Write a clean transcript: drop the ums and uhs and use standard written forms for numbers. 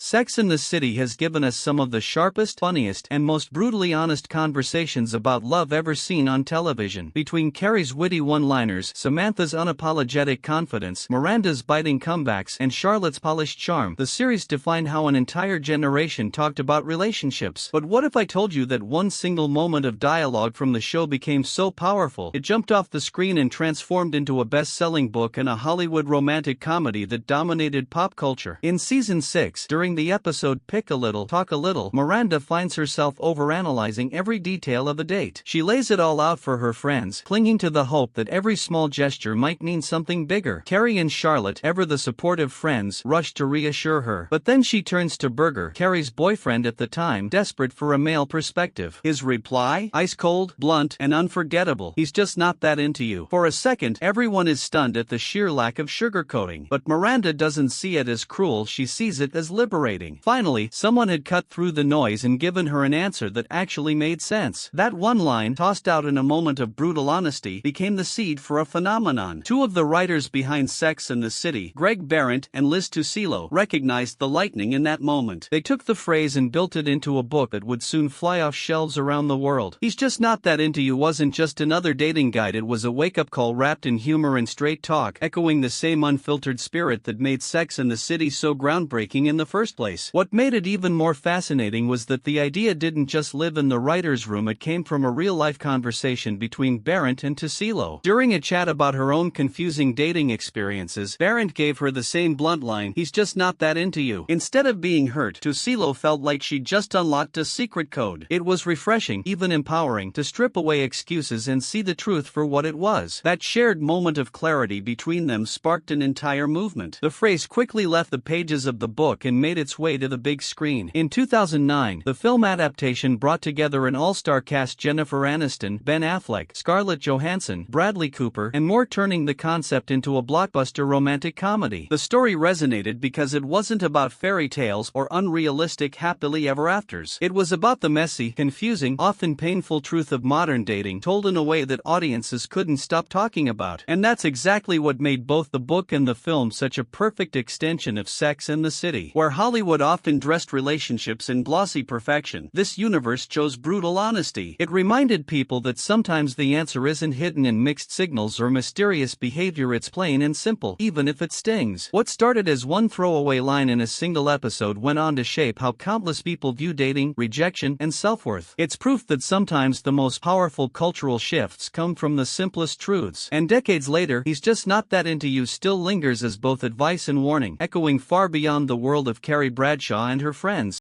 Sex and the City has given us some of the sharpest, funniest, and most brutally honest conversations about love ever seen on television. Between Carrie's witty one-liners, Samantha's unapologetic confidence, Miranda's biting comebacks, and Charlotte's polished charm, the series defined how an entire generation talked about relationships. But what if I told you that one single moment of dialogue from the show became so powerful, it jumped off the screen and transformed into a best-selling book and a Hollywood romantic comedy that dominated pop culture? In Season 6, during the episode Pick a Little, Talk a Little, Miranda finds herself overanalyzing every detail of a date. She lays it all out for her friends, clinging to the hope that every small gesture might mean something bigger. Carrie and Charlotte, ever the supportive friends, rush to reassure her. But then she turns to Berger, Carrie's boyfriend at the time, desperate for a male perspective. His reply? Ice cold, blunt, and unforgettable. He's just not that into you. For a second, everyone is stunned at the sheer lack of sugarcoating. But Miranda doesn't see it as cruel, she sees it as liberating. Finally, someone had cut through the noise and given her an answer that actually made sense. That one line, tossed out in a moment of brutal honesty, became the seed for a phenomenon. Two of the writers behind Sex and the City, Greg Behrendt and Liz Tuccillo, recognized the lightning in that moment. They took the phrase and built it into a book that would soon fly off shelves around the world. He's Just Not That Into You wasn't just another dating guide, it was a wake-up call wrapped in humor and straight talk, echoing the same unfiltered spirit that made Sex and the City so groundbreaking in the first place. What made it even more fascinating was that the idea didn't just live in the writer's room, it came from a real-life conversation between Behrendt and Tuccillo. During a chat about her own confusing dating experiences, Behrendt gave her the same blunt line, "He's just not that into you." Instead of being hurt, Tuccillo felt like she'd just unlocked a secret code. It was refreshing, even empowering, to strip away excuses and see the truth for what it was. That shared moment of clarity between them sparked an entire movement. The phrase quickly left the pages of the book and made its way to the big screen. In 2009, the film adaptation brought together an all-star cast: Jennifer Aniston, Ben Affleck, Scarlett Johansson, Bradley Cooper, and more, turning the concept into a blockbuster romantic comedy. The story resonated because it wasn't about fairy tales or unrealistic happily ever afters. It was about the messy, confusing, often painful truth of modern dating, told in a way that audiences couldn't stop talking about. And that's exactly what made both the book and the film such a perfect extension of Sex and the City. Where Hollywood often dressed relationships in glossy perfection, this universe chose brutal honesty. It reminded people that sometimes the answer isn't hidden in mixed signals or mysterious behavior, it's plain and simple, even if it stings. What started as one throwaway line in a single episode went on to shape how countless people view dating, rejection, and self-worth. It's proof that sometimes the most powerful cultural shifts come from the simplest truths. And decades later, He's Just Not That Into You still lingers as both advice and warning, echoing far beyond the world of Carrie Bradshaw and her friends.